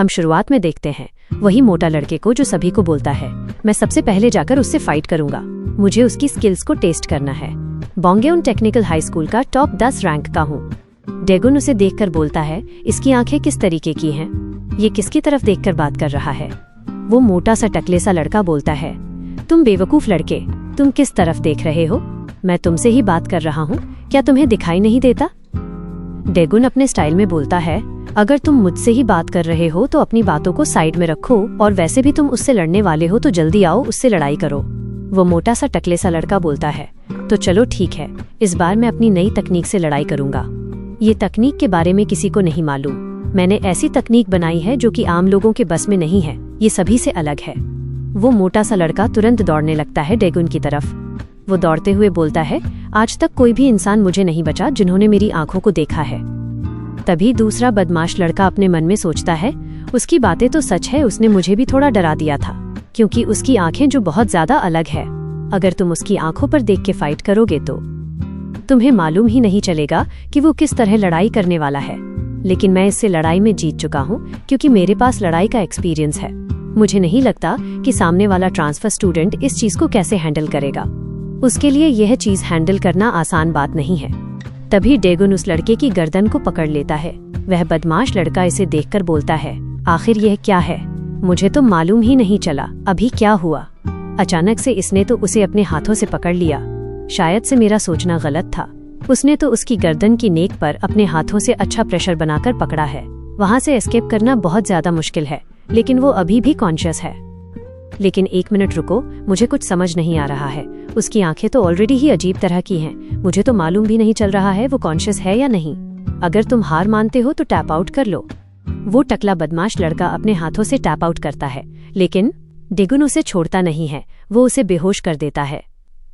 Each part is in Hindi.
हम शुरुआत में देखते हैं वही मोटा लड़के को जो सभी को बोलता है मैं सबसे पहले जाकर उससे फाइट करूंगा, मुझे उसकी स्किल्स को टेस्ट करना है। बोंगेउन टेक्निकल हाई स्कूल का टॉप 10 रैंक का हूँ। डेगुन उसे देखकर बोलता है इसकी आंखें किस तरीके की हैं? ये किसकी तरफ देखकर बात कर रहा है? वो मोटा सा टकले सा लड़का बोलता है तुम बेवकूफ लड़के, तुम किस तरफ देख रहे हो? मैं तुमसे ही बात कर रहा हूँ, क्या तुम्हें दिखाई नहीं देता? डेगुन अपने स्टाइल में बोलता है अगर तुम मुझसे ही बात कर रहे हो तो अपनी बातों को साइड में रखो, और वैसे भी तुम उससे लड़ने वाले हो तो जल्दी आओ उससे लड़ाई करो। वो मोटा सा टकले सा लड़का बोलता है तो चलो ठीक है, इस बार मैं अपनी नई तकनीक से लड़ाई करूंगा। ये तकनीक के बारे में किसी को नहीं मालूम, मैंने ऐसी तकनीक बनाई है जो कि आम लोगों के बस में नहीं है, ये सभी से अलग है। वो मोटा सा लड़का तुरंत दौड़ने लगता है डेगुन की तरफ। वो दौड़ते हुए बोलता है आज तक कोई भी इंसान मुझे नहीं बचा जिन्होंने मेरी आंखों को देखा है। तभी दूसरा बदमाश लड़का अपने मन में सोचता है उसकी बातें तो सच है, उसने मुझे भी थोड़ा डरा दिया था, क्योंकि उसकी आंखें जो बहुत ज्यादा अलग है। अगर तुम उसकी आंखों पर देख के फाइट करोगे तो तुम्हें मालूम ही नहीं चलेगा कि वो किस तरह लड़ाई करने वाला है। लेकिन मैं इससे लड़ाई में जीत चुका हूँ क्योंकि मेरे पास लड़ाई का एक्सपीरियंस है। मुझे नहीं लगता कि सामने वाला ट्रांसफर स्टूडेंट इस चीज को कैसे हैंडल करेगा। उसके लिए यह चीज हैंडल करना आसान बात नहीं है। तभी डेगुन उस लड़के की गर्दन को पकड़ लेता है। वह बदमाश लड़का इसे देखकर बोलता है आखिर यह क्या है? मुझे तो मालूम ही नहीं चला अभी क्या हुआ। अचानक से इसने तो उसे अपने हाथों से पकड़ लिया। शायद से मेरा सोचना गलत था। उसने तो उसकी गर्दन की नेक पर अपने हाथों से अच्छा प्रेशर बनाकर पकड़ा है। वहाँ से एस्केप करना बहुत ज्यादा मुश्किल है, लेकिन वो अभी भी कॉन्शियस है। लेकिन 1 मिनट रुको, मुझे कुछ समझ नहीं आ रहा है। उसकी आंखें तो ऑलरेडी ही अजीब तरह की हैं। मुझे तो मालूम भी नहीं चल रहा है वो कॉन्शियस है या नहीं। अगर तुम हार मानते हो तो टैप आउट कर लो। वो टकला बदमाश लड़का अपने हाथों से टैप आउट करता है, लेकिन डेगुन उसे छोड़ता नहीं है। वो उसे बेहोश कर देता है।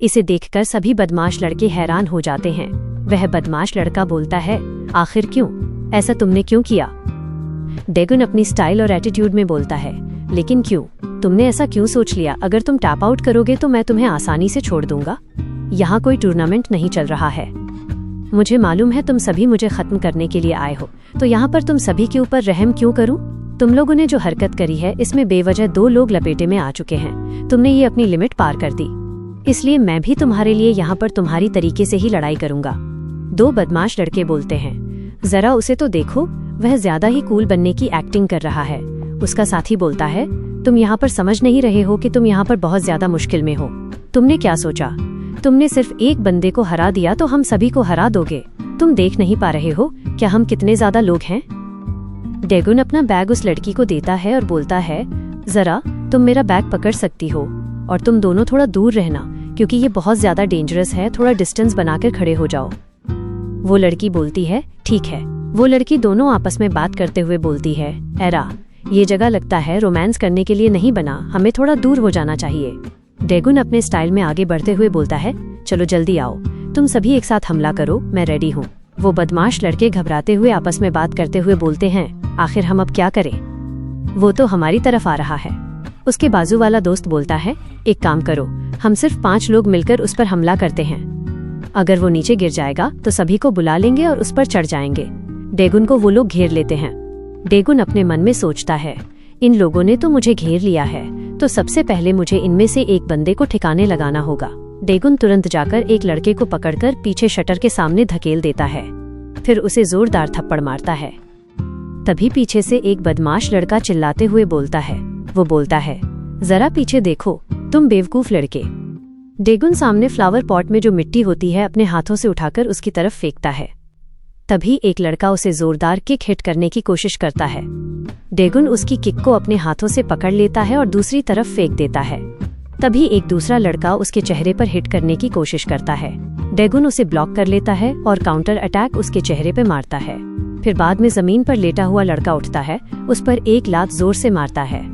इसे देखकर सभी बदमाश लड़के हैरान हो जाते हैं। वह बदमाश लड़का बोलता है आखिर क्यों? ऐसा तुमने क्यों किया? डेगुन अपनी स्टाइल और एटीट्यूड में बोलता है लेकिन क्यों? तुमने ऐसा क्यों सोच लिया? अगर तुम टैप आउट करोगे तो मैं तुम्हें आसानी से छोड़ दूंगा। यहाँ कोई टूर्नामेंट नहीं चल रहा है। मुझे मालूम है तुम सभी मुझे खत्म करने के लिए आए हो, तो यहाँ पर तुम सभी के ऊपर रहम क्यों करूं? तुम लोगों ने जो हरकत करी है इसमें बेवजह 2 लोग लपेटे में आ चुके हैं। तुमने ये अपनी लिमिट पार कर दी, इसलिए मैं भी तुम्हारे लिए यहाँ पर तुम्हारी तरीके से ही लड़ाई करूंगा। 2 बदमाश लड़के बोलते हैं जरा उसे तो देखो, वह ज्यादा ही कूल बनने की एक्टिंग कर रहा है। उसका साथी बोलता है तुम यहाँ पर समझ नहीं रहे हो कि तुम यहाँ पर बहुत ज्यादा मुश्किल में हो। तुमने क्या सोचा? तुमने सिर्फ एक बंदे को हरा दिया तो हम सभी को हरा दोगे। तुम देख नहीं पा रहे हो क्या हम कितने ज्यादा लोग हैं? डेगुन अपना बैग उस लड़की को देता है और बोलता है जरा तुम मेरा बैग पकड़ सकती हो, और तुम दोनों थोड़ा दूर रहना क्योंकि ये बहुत ज्यादा डेंजरस है, थोड़ा डिस्टेंस बनाकर खड़े हो जाओ। वो लड़की बोलती है ठीक है। वो लड़की दोनों आपस में बात करते हुए बोलती है एरा, ये जगह लगता है रोमांस करने के लिए नहीं बना, हमें थोड़ा दूर हो जाना चाहिए। डेगुन अपने स्टाइल में आगे बढ़ते हुए बोलता है चलो जल्दी आओ, तुम सभी एक साथ हमला करो, मैं रेडी हूँ। वो बदमाश लड़के घबराते हुए आपस में बात करते हुए बोलते हैं आखिर हम अब क्या करें? वो तो हमारी तरफ आ रहा है। उसके बाजू वाला दोस्त बोलता है एक काम करो, हम सिर्फ 5 लोग मिलकर उस पर हमला करते हैं। अगर वो नीचे गिर जाएगा तो सभी को बुला लेंगे और उस पर चढ़ जाएंगे। डेगुन को वो लोग घेर लेते हैं। डेगुन अपने मन में सोचता है इन लोगों ने तो मुझे घेर लिया है, तो सबसे पहले मुझे इनमें से एक बंदे को ठिकाने लगाना होगा। डेगुन तुरंत जाकर एक लड़के को पकड़कर पीछे शटर के सामने धकेल देता है, फिर उसे जोरदार थप्पड़ मारता है। तभी पीछे से एक बदमाश लड़का चिल्लाते हुए बोलता है, वो बोलता है जरा पीछे देखो तुम बेवकूफ लड़के। डेगुन सामने फ्लावर पॉट में जो मिट्टी होती है अपने हाथों से उठाकर उसकी तरफ फेंकता है। तभी एक लड़का उसे जोरदार किक हिट करने की कोशिश करता है। डेगुन उसकी किक को अपने हाथों से पकड़ लेता है और दूसरी तरफ फेंक देता है। तभी एक दूसरा लड़का उसके चेहरे पर हिट करने की कोशिश करता है। डेगुन उसे ब्लॉक कर लेता है और काउंटर अटैक उसके चेहरे पर मारता है। फिर बाद में जमीन पर लेटा हुआ लड़का उठता है, उस पर एक लात जोर से मारता है।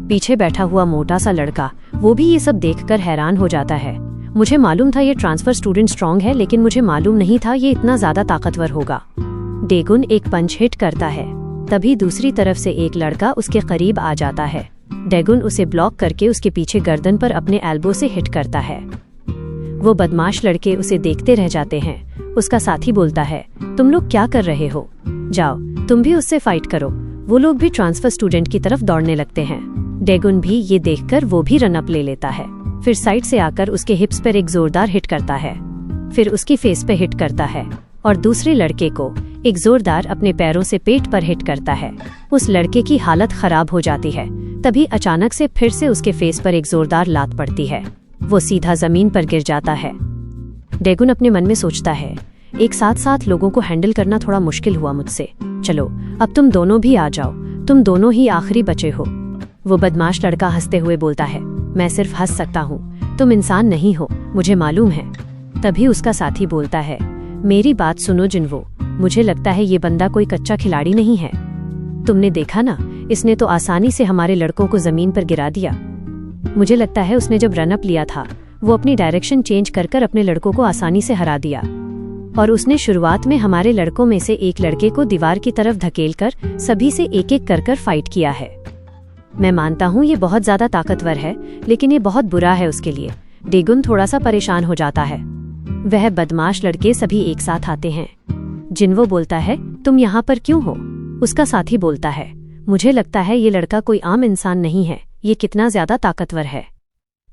पीछे बैठा हुआ मोटा सा लड़का वो भी ये सब देखकर हैरान हो जाता है। मुझे मालूम था ये ट्रांसफर स्टूडेंट स्ट्रांग है, लेकिन मुझे मालूम नहीं था ये इतना ज्यादा ताकतवर होगा। डेगुन एक पंच हिट करता है। तभी दूसरी तरफ से एक लड़का उसके करीब आ जाता है। डेगुन उसे ब्लॉक करके उसके पीछे गर्दन पर अपने एल्बो से हिट करता है। वो बदमाश लड़के उसे देखते रह जाते हैं। उसका साथी बोलता है तुम लोग क्या कर रहे हो? जाओ तुम भी उससे फाइट करो, वो लोग भी ट्रांसफर स्टूडेंट की तरफ दौड़ने लगते हैं। डेगुन भी ये देखकर वो भी रन अप ले लेता है। फिर साइड से आकर उसके हिप्स पर एक जोरदार हिट करता है, फिर उसकी फेस पे हिट करता है और दूसरे लड़के को एक जोरदार अपने पैरों से पेट पर हिट करता है। उस लड़के की हालत खराब हो जाती है। तभी अचानक से फिर से उसके फेस पर एक जोरदार लात पड़ती है। वो सीधा जमीन पर गिर जाता है। डेगुन अपने मन में सोचता है, एक साथ साथ लोगों को हैंडल करना थोड़ा मुश्किल हुआ मुझसे। चलो अब तुम दोनों भी आ जाओ, तुम दोनों ही आखिरी बचे हो। वो बदमाश लड़का हंसते हुए बोलता है, मैं सिर्फ हंस सकता हूँ, तुम इंसान नहीं हो, मुझे मालूम है। तभी उसका साथी बोलता है, मेरी बात सुनो जिन्वो, मुझे लगता है ये बंदा कोई कच्चा खिलाड़ी नहीं है। तुमने देखा ना, इसने तो आसानी से हमारे लड़कों को जमीन पर गिरा दिया। मुझे लगता है उसने जब रन अप लिया था वो अपनी डायरेक्शन चेंज कर अपने लड़कों को आसानी से हरा दिया, और उसने शुरुआत में हमारे लड़कों में से एक लड़के को दीवार की तरफ धकेलकर सभी से एक एक कर फाइट किया है। मैं मानता हूँ ये बहुत ज्यादा ताकतवर है, लेकिन ये बहुत बुरा है उसके लिए। डेगुन थोड़ा सा परेशान हो जाता है। वह बदमाश लड़के सभी एक साथ आते हैं। जिन्वो बोलता है, तुम यहाँ पर क्यों हो? उसका साथी बोलता है, मुझे लगता है ये लड़का कोई आम इंसान नहीं है, ये कितना ज्यादा ताकतवर है।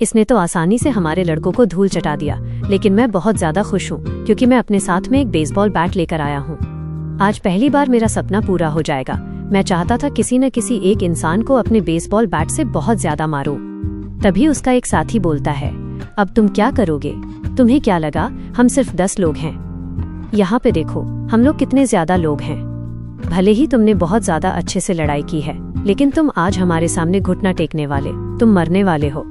इसने तो आसानी से हमारे लड़कों को धूल चटा दिया, लेकिन मैं बहुत ज्यादा खुश हूँ क्योंकि मैं अपने साथ में एक बेसबॉल बैट लेकर आया हूँ। आज पहली बार मेरा सपना पूरा हो जाएगा। मैं चाहता था किसी न किसी एक इंसान को अपने बेसबॉल बैट से बहुत ज्यादा मारूं। तभी उसका एक साथी बोलता है, अब तुम क्या करोगे? तुम्हें क्या लगा हम सिर्फ 10 लोग हैं? यहाँ पे देखो हम लोग कितने ज्यादा लोग हैं। भले ही तुमने बहुत ज्यादा अच्छे से लड़ाई की है, लेकिन तुम आज हमारे सामने घुटना टेकने वाले, तुम मरने वाले हो।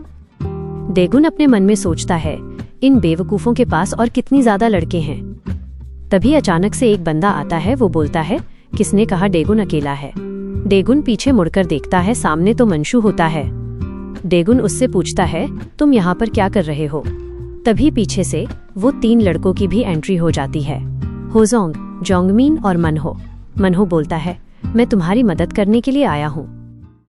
डेगुन अपने मन में सोचता है, इन बेवकूफों के पास और कितनी ज्यादा लड़के हैं। तभी अचानक से एक बंदा आता है। वो बोलता है, किसने कहा डेगुन अकेला है? डेगुन पीछे मुड़कर देखता है, सामने तो मंशू होता है। डेगुन उससे पूछता है, तुम यहाँ पर क्या कर रहे हो? तभी पीछे से वो 3 लड़कों की भी एंट्री हो जाती है, होजोंग, जोंगमिन और मनहो। मनहो बोलता है, मैं तुम्हारी मदद करने के लिए आया हूँ।